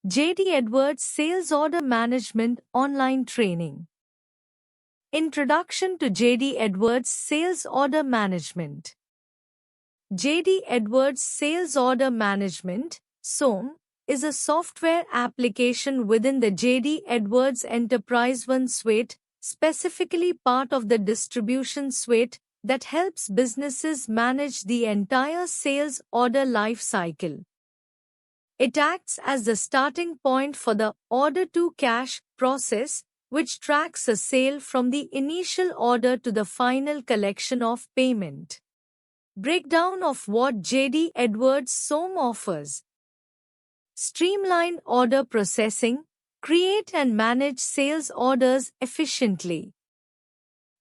JD Edwards Sales Order Management Online Training. Introduction to JD Edwards Sales Order Management. JD Edwards Sales Order Management, SOM, is a software application within the JD Edwards Enterprise One suite, specifically part of the distribution suite, that helps businesses manage the entire sales order life cycle. It acts as the starting point for the order-to-cash process, which tracks a sale from the initial order to the final collection of payment. Breakdown of what JD Edwards SOM offers. Streamline order processing, create and manage sales orders efficiently.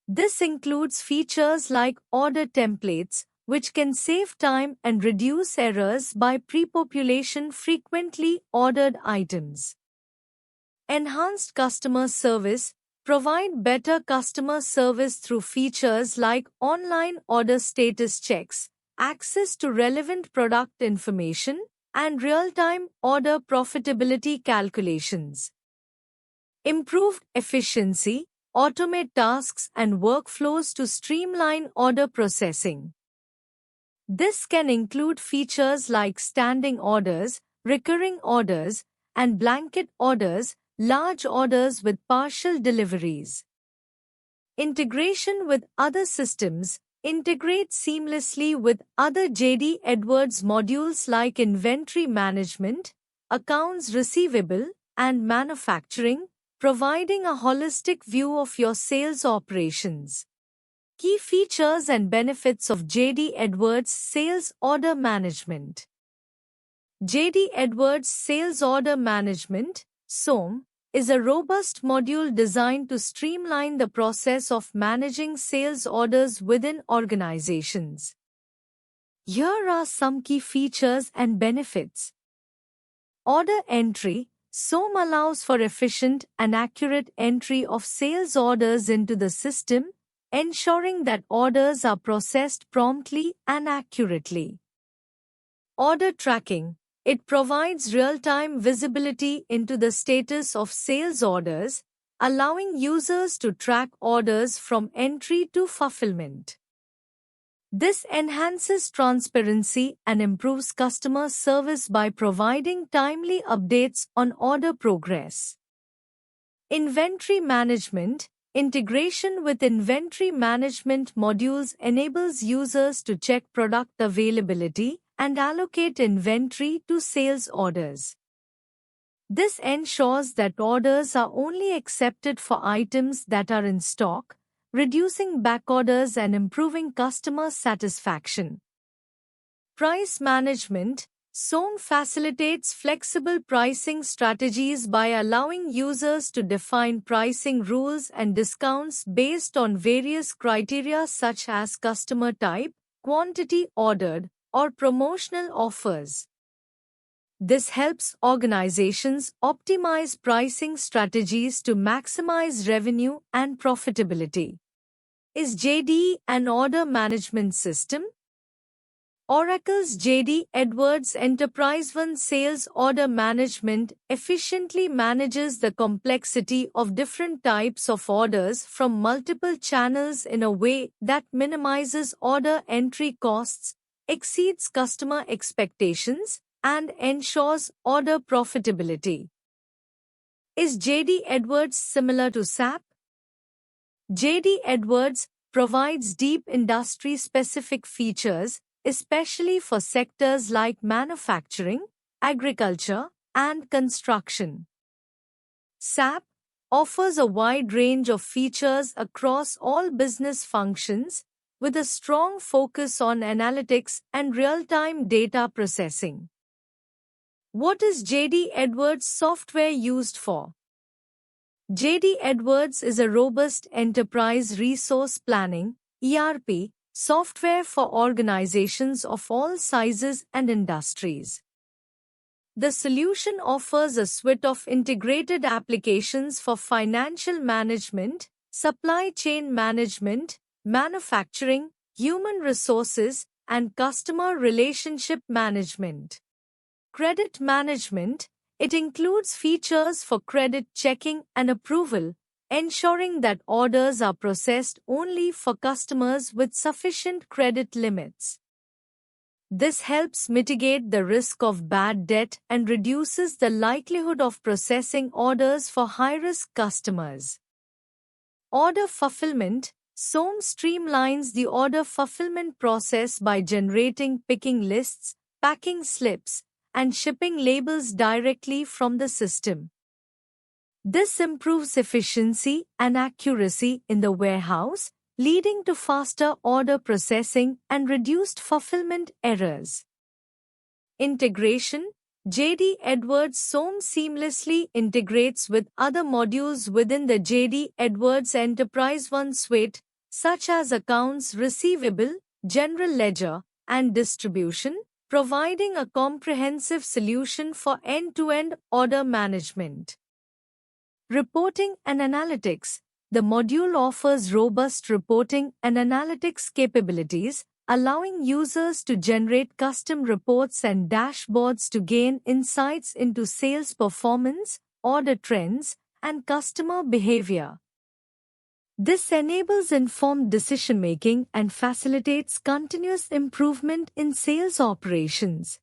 This includes features like order templates, which can save time and reduce errors by pre-population frequently ordered items. Enhanced customer service, provide better customer service through features like online order status checks, access to relevant product information, and real-time order profitability calculations. Improved efficiency, automate tasks and workflows to streamline order processing. This can include features like standing orders, recurring orders, and blanket orders, large orders with partial deliveries. Integration with other systems, integrate seamlessly with other JD Edwards modules like inventory management, accounts receivable, and manufacturing, providing a holistic view of your sales operations. Key features and benefits of JD Edwards Sales Order Management. JD Edwards Sales Order Management, SOM, is a robust module designed to streamline the process of managing sales orders within organizations. Here are some key features and benefits. Order entry. SOM allows for efficient and accurate entry of sales orders into the system, ensuring that orders are processed promptly and accurately. Order tracking. It provides real-time visibility into the status of sales orders, allowing users to track orders from entry to fulfillment. This enhances transparency and improves customer service by providing timely updates on order progress. Inventory management. Integration with inventory management modules enables users to check product availability and allocate inventory to sales orders. This ensures that orders are only accepted for items that are in stock, reducing backorders and improving customer satisfaction. Price management. SOM facilitates flexible pricing strategies by allowing users to define pricing rules and discounts based on various criteria such as customer type, quantity ordered, or promotional offers. This helps organizations optimize pricing strategies to maximize revenue and profitability. Is JD an order management system? Oracle's JD Edwards Enterprise One Sales Order Management efficiently manages the complexity of different types of orders from multiple channels in a way that minimizes order entry costs, exceeds customer expectations, and ensures order profitability. Is JD Edwards similar to SAP? JD Edwards provides deep industry-specific features, especially for sectors like manufacturing, agriculture, and construction. SAP offers a wide range of features across all business functions, with a strong focus on analytics and real-time data processing. What is JD Edwards software used for? JD Edwards is a robust enterprise resource planning (ERP) software for organizations of all sizes and industries. The solution offers a suite of integrated applications for financial management, supply chain management, manufacturing, human resources, and customer relationship management. Credit management. It includes features for credit checking and approval, ensuring that orders are processed only for customers with sufficient credit limits. This helps mitigate the risk of bad debt and reduces the likelihood of processing orders for high-risk customers. Order fulfillment. SOM streamlines the order fulfillment process by generating picking lists, packing slips, and shipping labels directly from the system. This improves efficiency and accuracy in the warehouse, leading to faster order processing and reduced fulfillment errors. Integration. JD Edwards SOM seamlessly integrates with other modules within the JD Edwards Enterprise One suite, such as accounts receivable, general ledger, and distribution, providing a comprehensive solution for end-to-end order management. Reporting and analytics. The module offers robust reporting and analytics capabilities, allowing users to generate custom reports and dashboards to gain insights into sales performance, order trends, and customer behavior. This enables informed decision-making and facilitates continuous improvement in sales operations.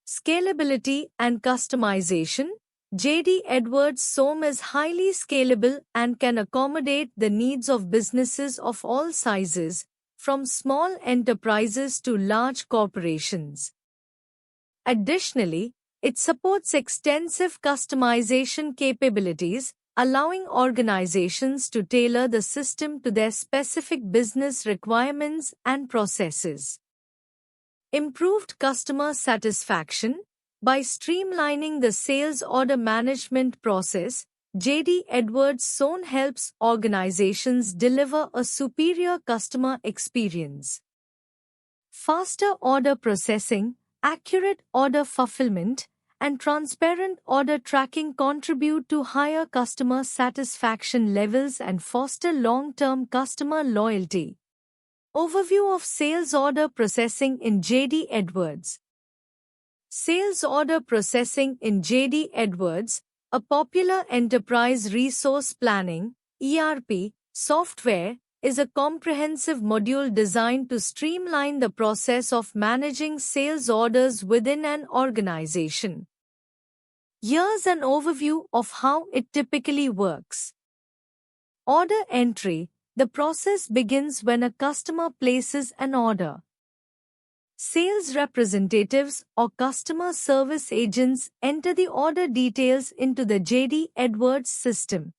Scalability and customization. JD Edwards SOM is highly scalable and can accommodate the needs of businesses of all sizes, from small enterprises to large corporations. Additionally, it supports extensive customization capabilities, allowing organizations to tailor the system to their specific business requirements and processes. Improved customer satisfaction. By streamlining the sales order management process, JD Edwards SOM helps organizations deliver a superior customer experience. Faster order processing, accurate order fulfillment, and transparent order tracking contribute to higher customer satisfaction levels and foster long-term customer loyalty. Overview of sales order processing in JD Edwards. Sales order processing in JD Edwards, a popular enterprise resource planning (ERP) software, is a comprehensive module designed to streamline the process of managing sales orders within an organization. Here's an overview of how it typically works. Order entry. The process begins when a customer places an order. Sales representatives or customer service agents enter the order details into the JD Edwards system.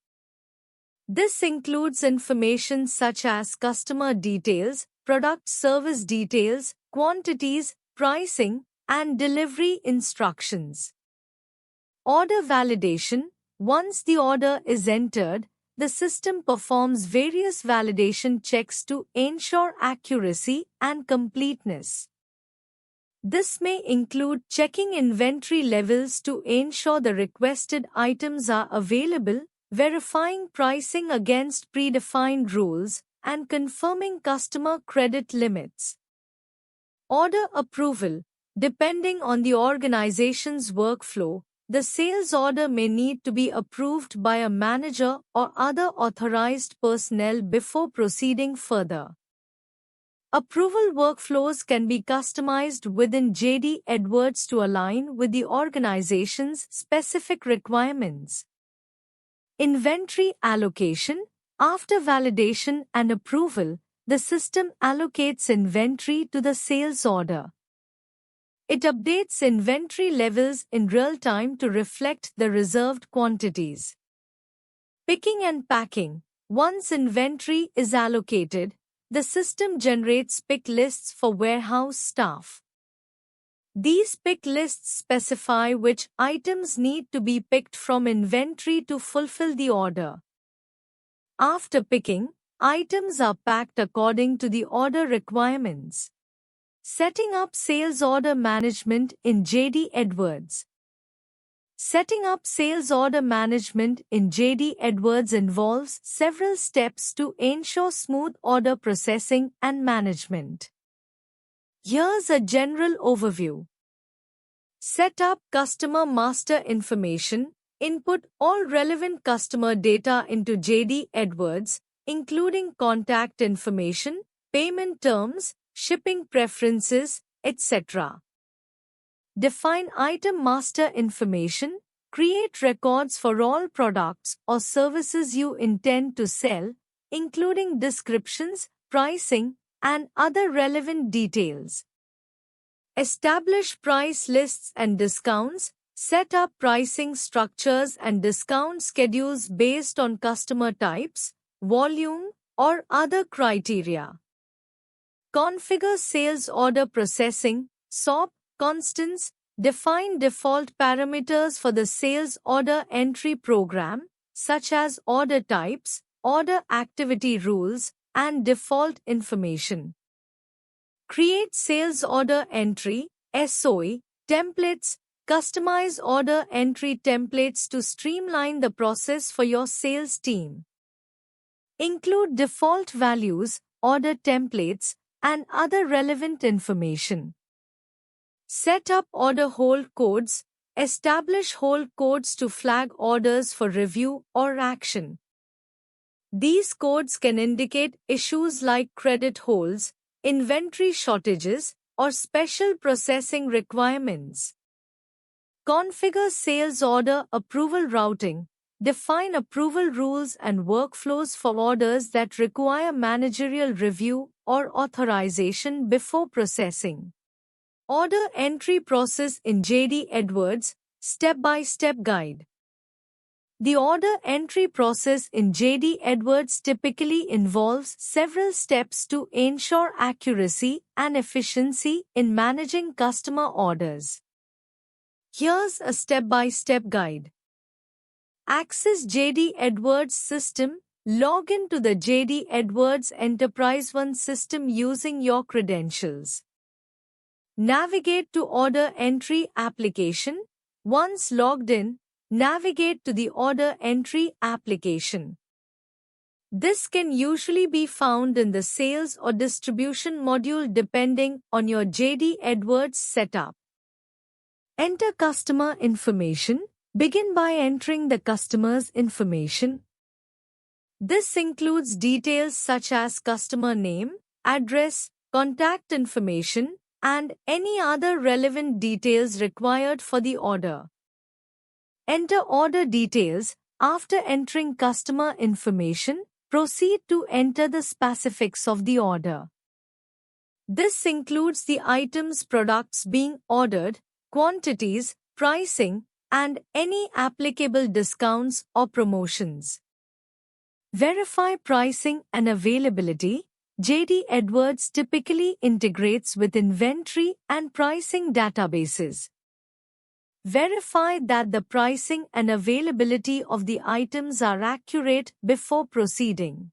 This includes information such as customer details, product service details, quantities, pricing, and delivery instructions. Order validation. Once the order is entered, the system performs various validation checks to ensure accuracy and completeness. This may include checking inventory levels to ensure the requested items are available, verifying pricing against predefined rules, and confirming customer credit limits. Order approval. Depending on the organization's workflow, the sales order may need to be approved by a manager or other authorized personnel before proceeding further. Approval workflows can be customized within JD Edwards to align with the organization's specific requirements. Inventory allocation. After validation and approval, the system allocates inventory to the sales order. It updates inventory levels in real time to reflect the reserved quantities. Picking and packing. Once inventory is allocated, the system generates pick lists for warehouse staff. These pick lists specify which items need to be picked from inventory to fulfill the order. After picking, items are packed according to the order requirements. Setting up sales order management in JD Edwards. Setting up sales order management in JD Edwards involves several steps to ensure smooth order processing and management. Here's a general overview. Set up customer master information. Input all relevant customer data into JD Edwards, including contact information, payment terms, shipping preferences, etc. Define item master information. Create records for all products or services you intend to sell, including descriptions, pricing, and other relevant details. Establish price lists and discounts. Set up pricing structures and discount schedules based on customer types, volume, or other criteria. Configure sales order processing, SOP, constants. Define default parameters for the sales order entry program, such as order types, order activity rules, and default information. Create sales order entry, SOE, templates. Customize order entry templates to streamline the process for your sales team. Include default values, order templates, and other relevant information. Set up order hold codes. Establish hold codes to flag orders for review or action. These codes can indicate issues like credit holds, inventory shortages, or special processing requirements. Configure sales order approval routing. Define approval rules and workflows for orders that require managerial review or authorization before processing. Order entry process in JD Edwards, step-by-step guide. The order entry process in JD Edwards typically involves several steps to ensure accuracy and efficiency in managing customer orders. Here's a step-by-step guide. Access JD Edwards system. Log in to the JD Edwards Enterprise One system using your credentials. Navigate to Order Entry application. Once logged in, navigate to the Order Entry application. This can usually be found in the Sales or Distribution module depending on your JD Edwards setup. Enter customer information. Begin by entering the customer's information. This includes details such as customer name, address, contact information, and any other relevant details required for the order. Enter order details. After entering customer information, proceed to enter the specifics of the order. This includes the items products being ordered, quantities, pricing, and any applicable discounts or promotions. Verify pricing and availability. JD Edwards typically integrates with inventory and pricing databases. Verify that the pricing and availability of the items are accurate before proceeding.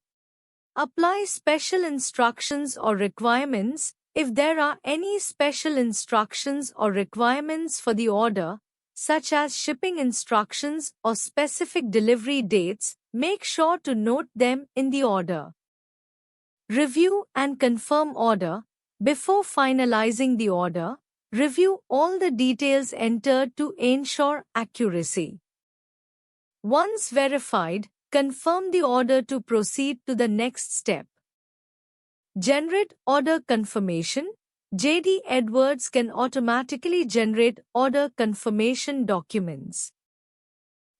Apply special instructions or requirements. If there are any special instructions or requirements for the order, such as shipping instructions or specific delivery dates, make sure to note them in the order. Review and confirm order. Before finalizing the order, review all the details entered to ensure accuracy. Once verified, confirm the order to proceed to the next step. Generate order confirmation. JD Edwards can automatically generate order confirmation documents.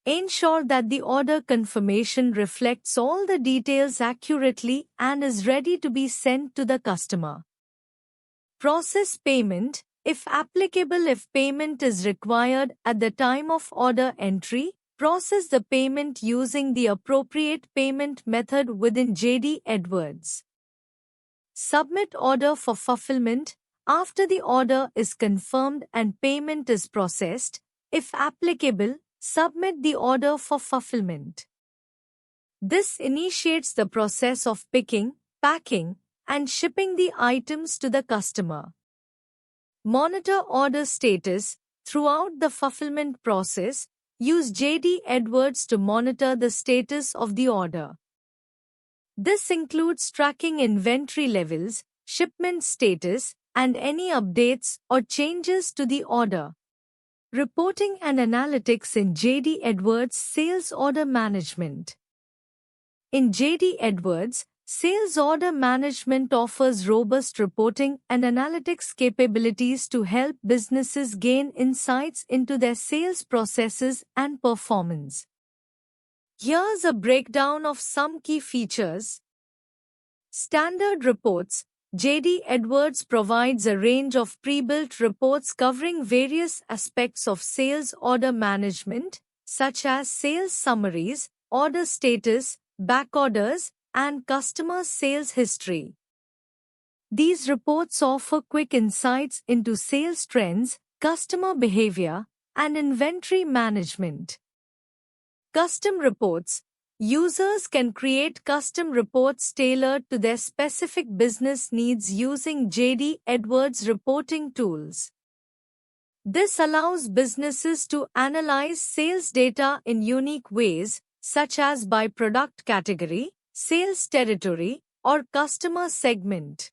Ensure that the order confirmation reflects all the details accurately and is ready to be sent to the customer. Process payment. If applicable, if payment is required at the time of order entry, process the payment using the appropriate payment method within JD Edwards. Submit order for fulfillment. After the order is confirmed and payment is processed, if applicable, submit the order for fulfillment. This initiates the process of picking, packing, and shipping the items to the customer. Monitor order status. Throughout the fulfillment process, use JD Edwards to monitor the status of the order. This includes tracking inventory levels, shipment status, and any updates or changes to the order. Reporting and analytics in JD Edwards Sales Order Management. In JD Edwards, Sales Order Management offers robust reporting and analytics capabilities to help businesses gain insights into their sales processes and performance. Here's a breakdown of some key features. Standard reports. JD Edwards provides a range of pre-built reports covering various aspects of sales order management, such as sales summaries, order status, back orders, and customer sales history. These reports offer quick insights into sales trends, customer behavior, and inventory management. Custom reports. Users can create custom reports tailored to their specific business needs using JD Edwards reporting tools. This allows businesses to analyze sales data in unique ways, such as by product category, sales territory, or customer segment.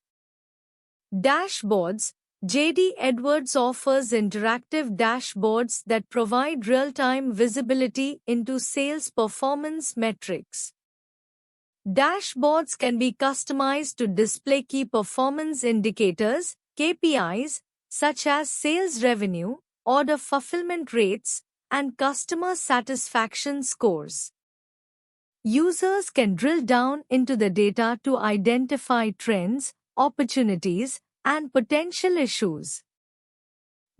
Dashboards. JD Edwards offers interactive dashboards that provide real-time visibility into sales performance metrics. Dashboards can be customized to display key performance indicators, KPIs, such as sales revenue, order fulfillment rates, and customer satisfaction scores. Users can drill down into the data to identify trends, opportunities, and potential issues.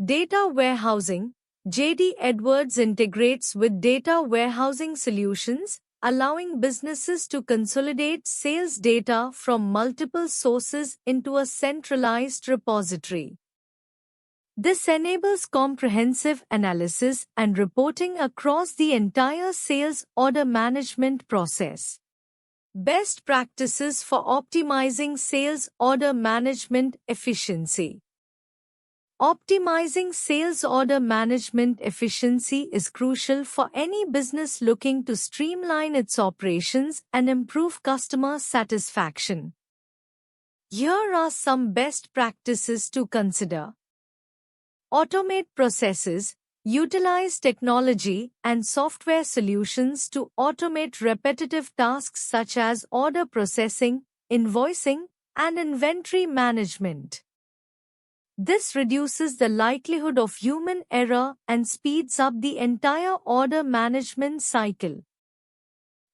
Data warehousing. JD Edwards integrates with data warehousing solutions, allowing businesses to consolidate sales data from multiple sources into a centralized repository. This enables comprehensive analysis and reporting across the entire sales order management process. Best practices for optimizing sales order management efficiency. Optimizing sales order management efficiency is crucial for any business looking to streamline its operations and improve customer satisfaction. Here are some best practices to consider. Automate processes. Utilize technology and software solutions to automate repetitive tasks such as order processing, invoicing, and inventory management. This reduces the likelihood of human error and speeds up the entire order management cycle.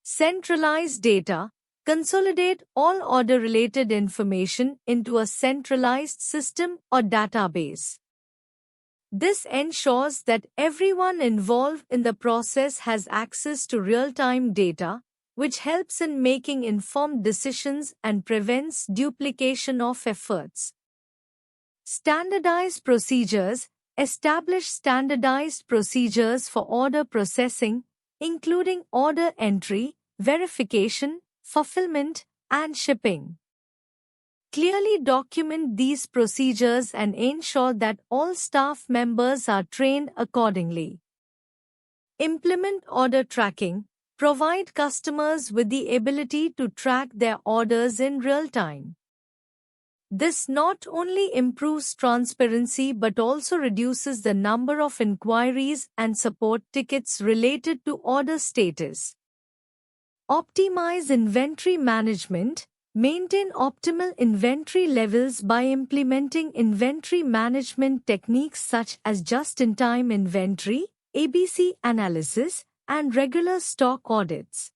Centralize data. Consolidate all order-related information into a centralized system or database. This ensures that everyone involved in the process has access to real-time data, which helps in making informed decisions and prevents duplication of efforts. Standardize procedures. Establish standardized procedures for order processing, including order entry, verification, fulfillment, and shipping. Clearly document these procedures and ensure that all staff members are trained accordingly. Implement order tracking. Provide customers with the ability to track their orders in real time. This not only improves transparency but also reduces the number of inquiries and support tickets related to order status. Optimize inventory management. Maintain optimal inventory levels by implementing inventory management techniques such as just-in-time inventory, ABC analysis, and regular stock audits.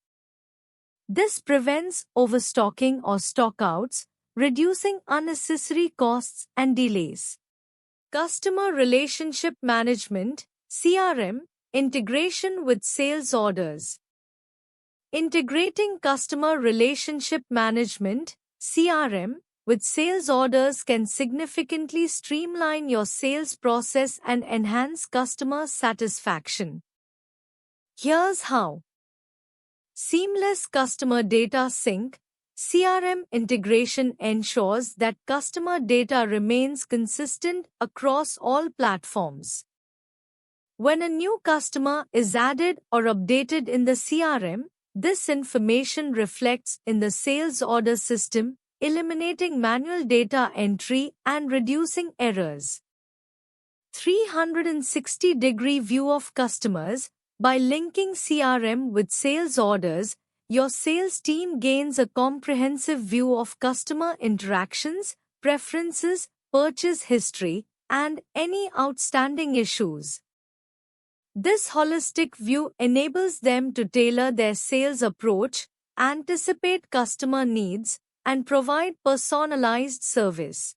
This prevents overstocking or stockouts, reducing unnecessary costs and delays. Customer Relationship Management (CRM) integration with sales orders. Integrating customer relationship management (CRM) with sales orders can significantly streamline your sales process and enhance customer satisfaction. Here's how. Seamless customer data sync. CRM integration ensures that customer data remains consistent across all platforms. When a new customer is added or updated in the CRM, this information reflects in the sales order system, eliminating manual data entry and reducing errors. 360-degree view of customers. By linking CRM with sales orders, your sales team gains a comprehensive view of customer interactions, preferences, purchase history, and any outstanding issues. This holistic view enables them to tailor their sales approach, anticipate customer needs, and provide personalized service.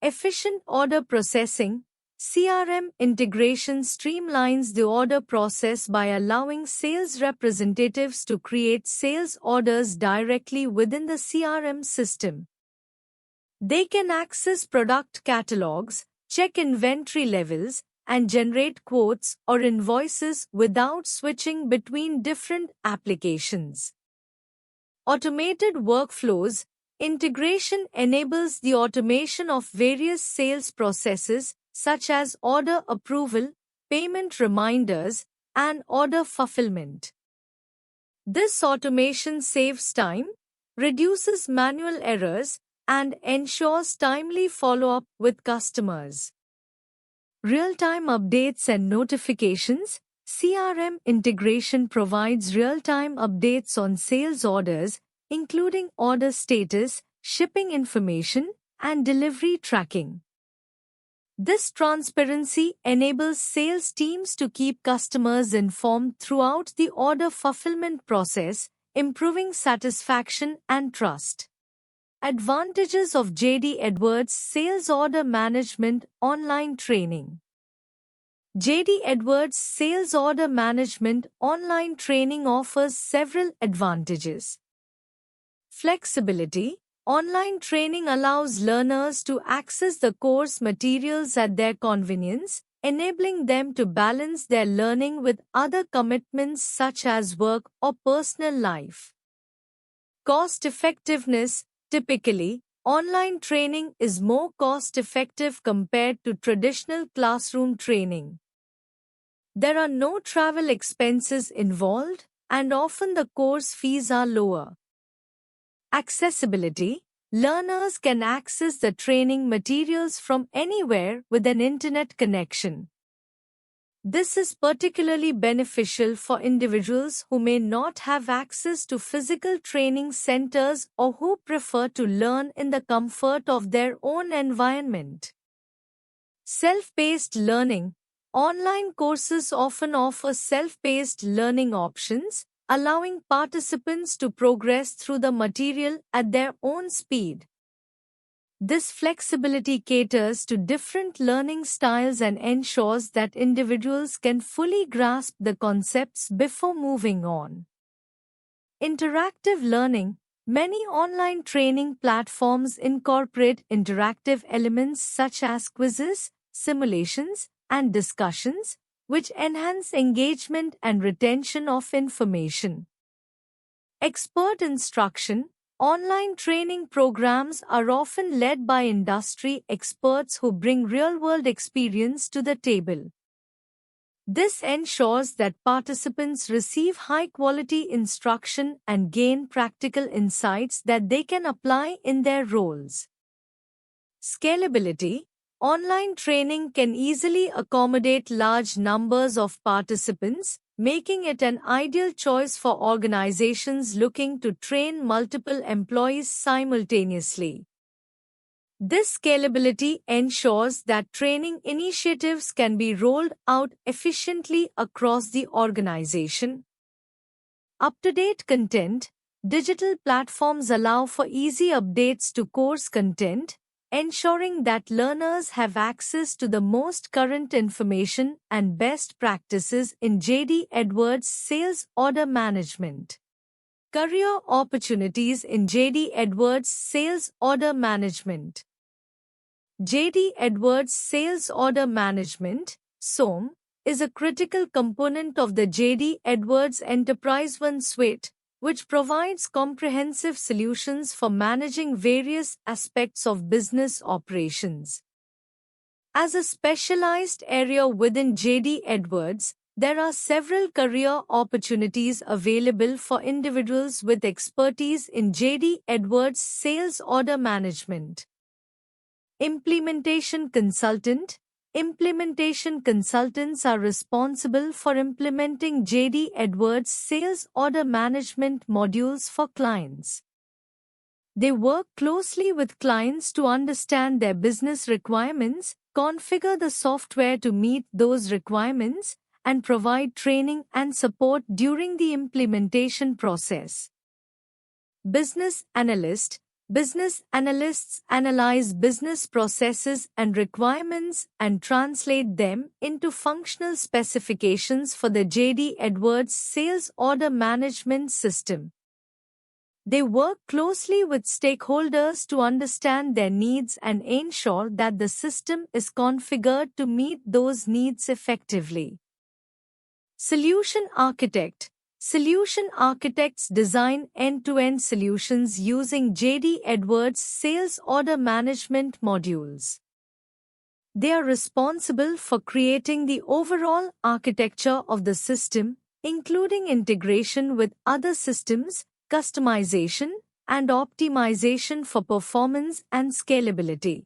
Efficient order processing. CRM integration streamlines the order process by allowing sales representatives to create sales orders directly within the CRM system. They can access product catalogs, check inventory levels, and generate quotes or invoices without switching between different applications. Automated workflows. Integration enables the automation of various sales processes such as order approval, payment reminders, and order fulfillment. This automation saves time, reduces manual errors, and ensures timely follow-up with customers. Real-time updates and notifications. CRM integration provides real-time updates on sales orders, including order status, shipping information, and delivery tracking. This transparency enables sales teams to keep customers informed throughout the order fulfillment process, improving satisfaction and trust. Advantages of JD Edwards Sales Order Management Online Training. JD Edwards Sales Order Management Online Training offers several advantages. Flexibility. Online training allows learners to access the course materials at their convenience, enabling them to balance their learning with other commitments such as work or personal life. Cost effectiveness. Typically, online training is more cost-effective compared to traditional classroom training. There are no travel expenses involved, and often the course fees are lower. Accessibility. Learners can access the training materials from anywhere with an internet connection. This is particularly beneficial for individuals who may not have access to physical training centers or who prefer to learn in the comfort of their own environment. Self-paced learning. Online courses often offer self-paced learning options, allowing participants to progress through the material at their own speed. This flexibility caters to different learning styles and ensures that individuals can fully grasp the concepts before moving on. Interactive learning. Many online training platforms incorporate interactive elements such as quizzes, simulations, and discussions, which enhance engagement and retention of information. Expert instruction. Online training programs are often led by industry experts who bring real-world experience to the table. This ensures that participants receive high-quality instruction and gain practical insights that they can apply in their roles. Scalability. Online training can easily accommodate large numbers of participants, making it an ideal choice for organizations looking to train multiple employees simultaneously. This scalability ensures that training initiatives can be rolled out efficiently across the organization. Up-to-date content. Digital platforms allow for easy updates to course content, ensuring that learners have access to the most current information and best practices in JD Edwards Sales Order Management. Career opportunities in JD Edwards Sales Order Management. JD Edwards Sales Order Management, SOM, is a critical component of the JD Edwards Enterprise One suite, which provides comprehensive solutions for managing various aspects of business operations. As a specialized area within JD Edwards, there are several career opportunities available for individuals with expertise in JD Edwards Sales Order Management. Implementation Consultant. Implementation consultants are responsible for implementing JD Edwards sales order management modules for clients. They work closely with clients to understand their business requirements, configure the software to meet those requirements, and provide training and support during the implementation process. Business analyst. Business analysts analyze business processes and requirements and translate them into functional specifications for the JD Edwards sales order management system. They work closely with stakeholders to understand their needs and ensure that the system is configured to meet those needs effectively. Solution architect. Solution architects design end-to-end solutions using JD Edwards sales order management modules. They are responsible for creating the overall architecture of the system, including integration with other systems, customization, and optimization for performance and scalability.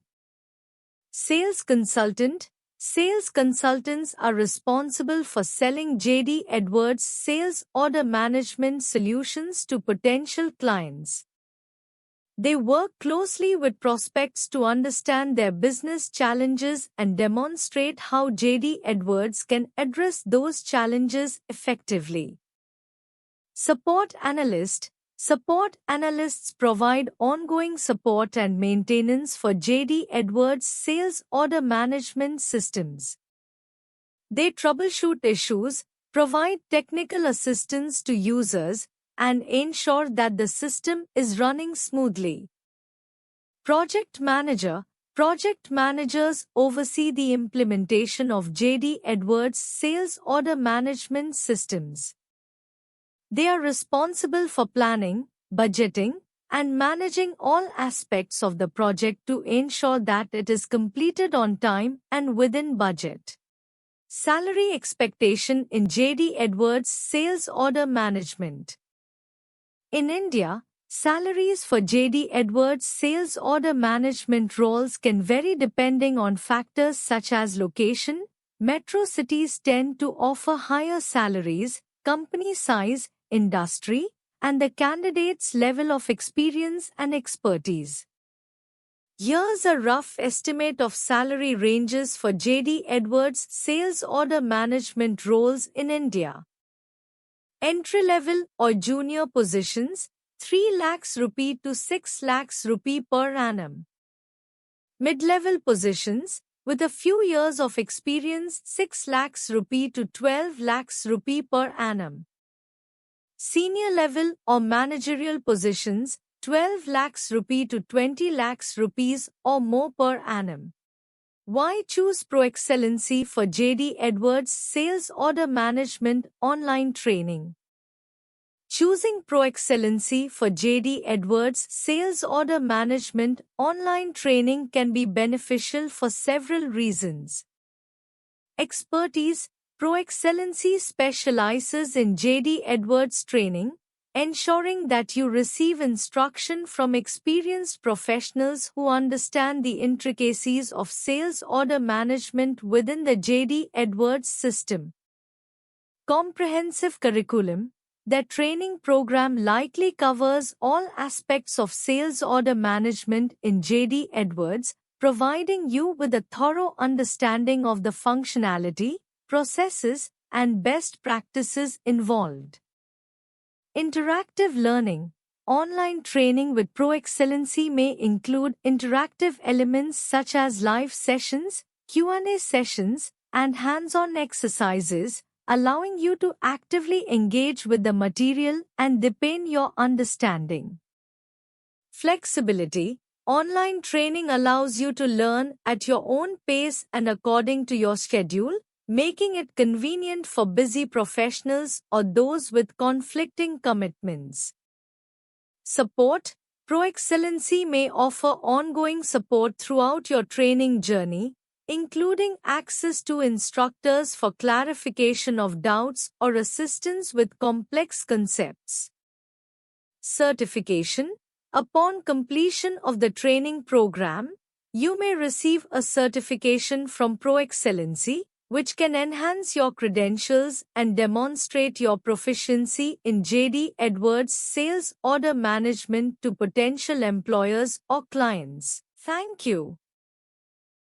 Sales consultant. Sales consultants are responsible for selling JD Edwards sales order management solutions to potential clients. They work closely with prospects to understand their business challenges and demonstrate how JD Edwards can address those challenges effectively. Support analyst. Support analysts provide ongoing support and maintenance for JD Edwards sales order management systems. They troubleshoot issues, provide technical assistance to users, and ensure that the system is running smoothly. Project manager. Project managers oversee the implementation of JD Edwards sales order management systems. They are responsible for planning, budgeting, and managing all aspects of the project to ensure that it is completed on time and within budget. Salary expectation in JD Edwards sales order management. In India, salaries for JD Edwards sales order management roles can vary depending on factors such as location. Metro cities tend to offer higher salaries, company size, industry, and the candidate's level of experience and expertise. Here's a rough estimate of salary ranges for JD Edwards sales order management roles in India. Entry-level or junior positions, 3 lakhs rupee to 6 lakhs rupee per annum. Mid-level positions, with a few years of experience, 6 lakhs rupee to 12 lakhs rupee per annum. Senior level or managerial positions, 12 lakhs rupee to 20 lakhs rupees or more per annum. Why choose ProExcellency for JD Edwards sales order management online training? Choosing ProExcellency for JD Edwards sales order management online training can be beneficial for several reasons. Expertise. ProExcellency specializes in JD Edwards training, ensuring that you receive instruction from experienced professionals who understand the intricacies of sales order management within the JD Edwards system. Comprehensive curriculum. Their training program likely covers all aspects of sales order management in JD Edwards, providing you with a thorough understanding of the functionality, processes, and best practices involved. Interactive learning. Online training with ProExcellency may include interactive elements such as live sessions, Q&A sessions, and hands-on exercises, allowing you to actively engage with the material and deepen your understanding. Flexibility. Online training allows you to learn at your own pace and according to your schedule, making it convenient for busy professionals or those with conflicting commitments. Support. ProExcellency may offer ongoing support throughout your training journey, including access to instructors for clarification of doubts or assistance with complex concepts. Certification. Upon completion of the training program, You may receive a certification from ProExcellency, which can enhance your credentials and demonstrate your proficiency in JD Edwards Sales Order Management to potential employers or clients. Thank you.